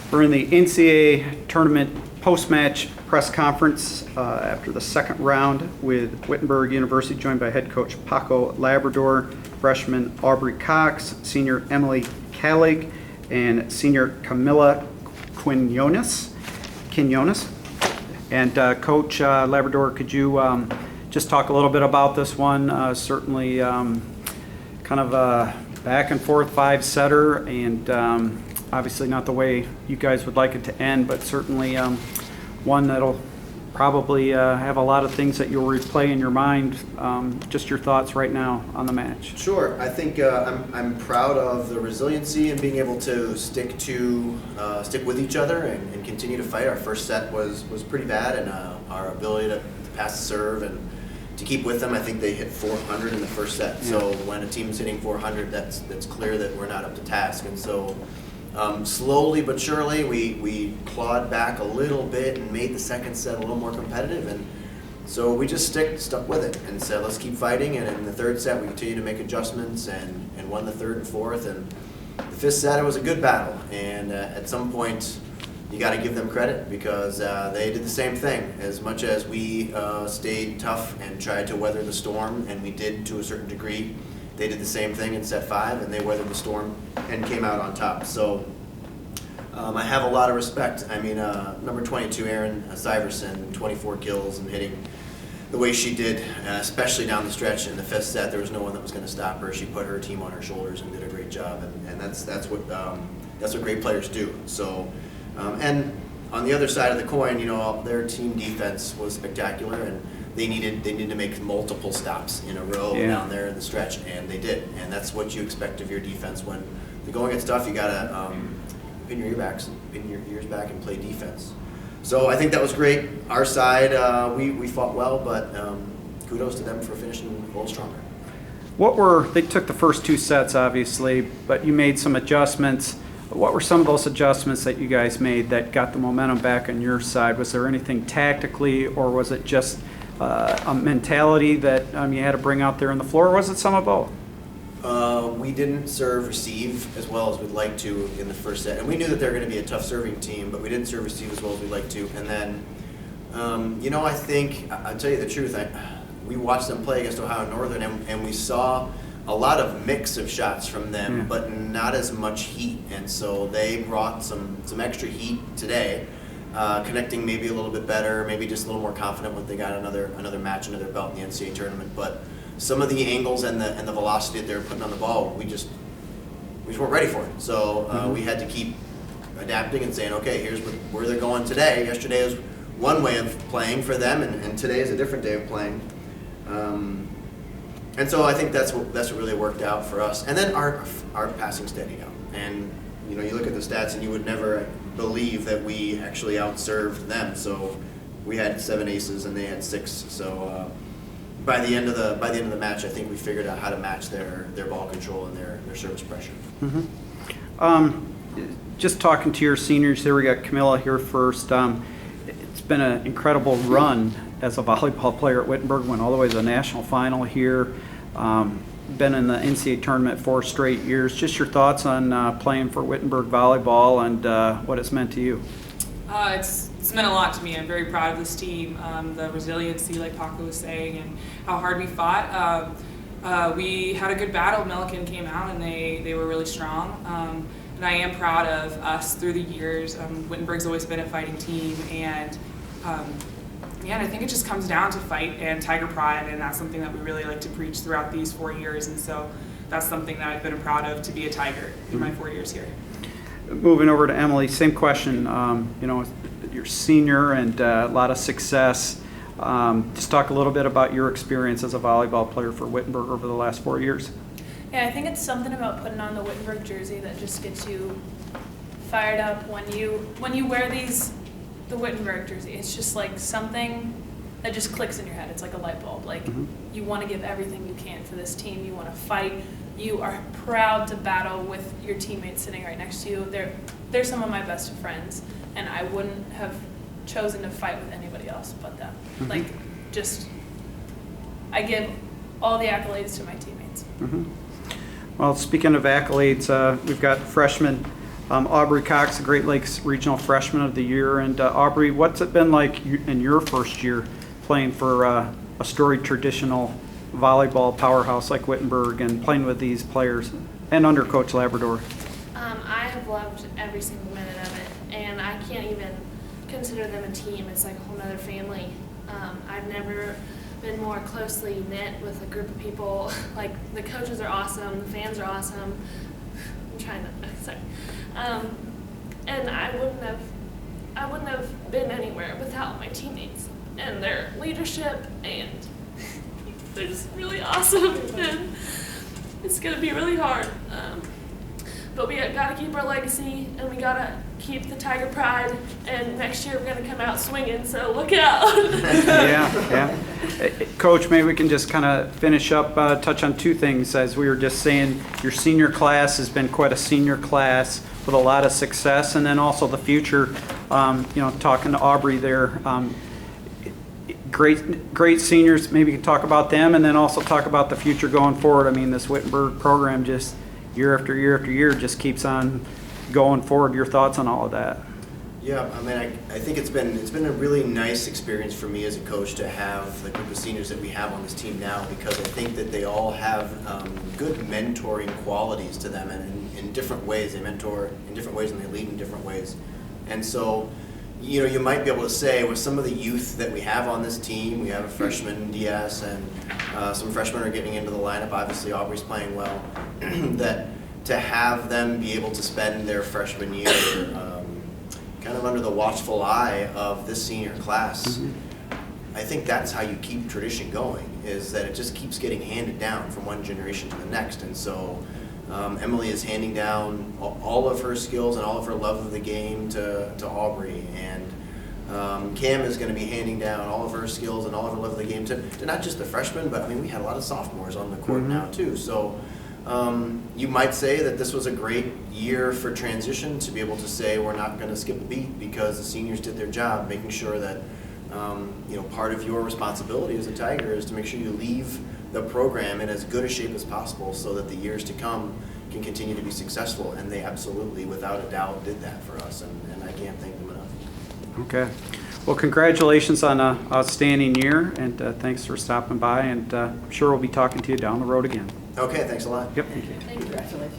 We're in the NCAA Tournament Postmatch press conference after the second round with Wittenberg University, joined by head coach Paco Labrador, freshman Aubrey Cox, senior Emily Callig, and senior Camilla Quinones. And Coach Labrador, could you just talk a little bit about this one? Certainly kind of a back and forth five-setter, and obviously not the way you guys would like it to end, but certainly one that'll probably have a lot of things that you'll replay in your mind. Just your thoughts right now on the match. Sure. I think I'm proud of the resiliency and being able to stick with each other and continue to fight. Our first set was pretty bad, and our ability to pass the serve and to keep with them. I think they hit 400 in the first set. Yeah. So when a team's hitting 400, that's clear that we're not up to task. And so slowly but surely, we clawed back a little bit and made the second set a little more competitive. And so we just stuck with it and said, let's keep fighting. And in the third set, we continued to make adjustments and won the third and fourth. And the fifth set, it was a good battle. And at some point, you got to give them credit because they did the same thing. As much as we stayed tough and tried to weather the storm, and we did to a certain degree, they did the same thing in set 5, and they weathered the storm and came out on top. So I have a lot of respect. I mean, number 22, Erin Syverson, 24 kills and hitting the way she did, especially down the stretch in the fifth set. There was no one that was going to stop her. She put her team on her shoulders and did a great job, and that's what great players do. So, and on the other side of the coin, you know, their team defense was spectacular, and they needed to make multiple stops in a row down there in the stretch, and they did. And that's what you expect of your defense when the going gets tough. You gotta pin your ears back and play defense. So I think that was great. Our side, we fought well, but kudos to them for finishing a little stronger. They took the first two sets, obviously, but you made some adjustments. What were some of those adjustments that you guys made that got the momentum back on your side? Was there anything tactically, or was it just a mentality that you had to bring out there on the floor, or was it some of both? We didn't serve receive as well as we'd like to in the first set, and we knew that they're going to be a tough serving team, but we didn't serve receive as well as we'd like to. And then, you know, I think, I'll tell you the truth, we watched them play against Ohio Northern, and we saw a lot of mix of shots from them, but not as much heat, and so they brought some extra heat today, connecting maybe a little bit better, maybe just a little more confident when they got another match under their belt in the NCAA tournament. But some of the angles and the velocity that they were putting on the ball, we just weren't ready for it. So we had to keep adapting and saying, okay, here's where they're going today. Yesterday was one way of playing for them, and today is a different day of playing. And so I think that's what really worked out for us. And then our passing steadied out. And you know, you look at the stats, and you would never believe that we actually outserved them. So we had 7 aces, and they had 6. So by the end of the match, I think we figured out how to match their ball control and their service pressure. Just talking to your seniors here, we got Camilla here first. It's been an incredible run as a volleyball player at Wittenberg. Went all the way to the national final here. Been in the NCAA tournament 4 straight years. Just your thoughts on playing for Wittenberg volleyball and what it's meant to you. It's meant a lot to me. I'm very proud of this team. The resiliency, like Paco was saying, and how hard we fought. We had a good battle. Millikin came out, and they were really strong. And I am proud of us through the years. Wittenberg's always been a fighting team, and and I think it just comes down to fight and Tiger pride, and that's something that we really like to preach throughout these 4 years. And so that's something that I've been proud of, to be a Tiger in my 4 years here. Moving over to Emily, same question. You know, you're senior and a lot of success. Just talk a little bit about your experience as a volleyball player for Wittenberg over the last 4 years. Yeah, I think it's something about putting on the Wittenberg jersey that just gets you fired up when you wear the Wittenberg jersey. It's just like something that just clicks in your head. It's like a light bulb. Like you want to give everything you can for this team. You want to fight. You are proud to battle with your teammates sitting right next to you. They're some of my best friends, and I wouldn't have chosen to fight with anybody else but them. Like, just, I give all the accolades to my teammates. Well, speaking of accolades, we've got freshman Aubrey Cox, the Great Lakes Regional Freshman of the Year. And Aubrey, what's it been like in your first year playing for a storied traditional volleyball powerhouse like Wittenberg and playing with these players and under Coach Labrador? I have loved every single minute of it, and I can't even consider them a team. It's like a whole other family. I've never been more closely knit with a group of people. Like, the coaches are awesome, the fans are awesome. I'm trying to, sorry. And I wouldn't have been anywhere without my teammates and their leadership, and they're just really awesome, and it's gonna be really hard. But we gotta keep our legacy, and we gotta keep the Tiger pride, and next year we're gonna come out swinging, so look out. Yeah. Coach, maybe we can just kind of finish up, touch on two things. As we were just saying, your senior class has been quite a senior class with a lot of success, and then also the future, talking to Aubrey there. Great seniors, maybe you can talk about them, and then also talk about the future going forward. I mean, this Wittenberg program just year after year after year just keeps on going forward. Your thoughts on all of that? Yeah, I mean, I think it's been a really nice experience for me as a coach to have the group of seniors that we have on this team now, because I think that they all have good mentoring qualities to them, and in different ways. They mentor in different ways and they lead in different ways. And so, you might be able to say with some of the youth that we have on this team, we have a freshman DS, and some freshmen are getting into the lineup. Obviously, Aubrey's playing well. That to have them be able to spend their freshman year kind of under the watchful eye of this senior class, I think that's how you keep tradition going, is that it just keeps getting handed down from one generation to the next. And so Emily is handing down all of her skills and all of her love of the game to Aubrey, and Cam is going to be handing down all of her skills and all of her love of the game to not just the freshmen, but I mean, we had a lot of sophomores on the court now too. So you might say that this was a great year for transition, to be able to say we're not going to skip a beat because the seniors did their job, making sure that part of your responsibility as a Tiger is to make sure you leave the program in as good a shape as possible so that the years to come can continue to be successful. And they absolutely, without a doubt, did that for us, and I can't thank them enough. Okay. Well, congratulations on an outstanding year, and thanks for stopping by, and I'm sure we'll be talking to you down the road again. Okay, thanks a lot. Yep. Thank you. Thank you. Congratulations.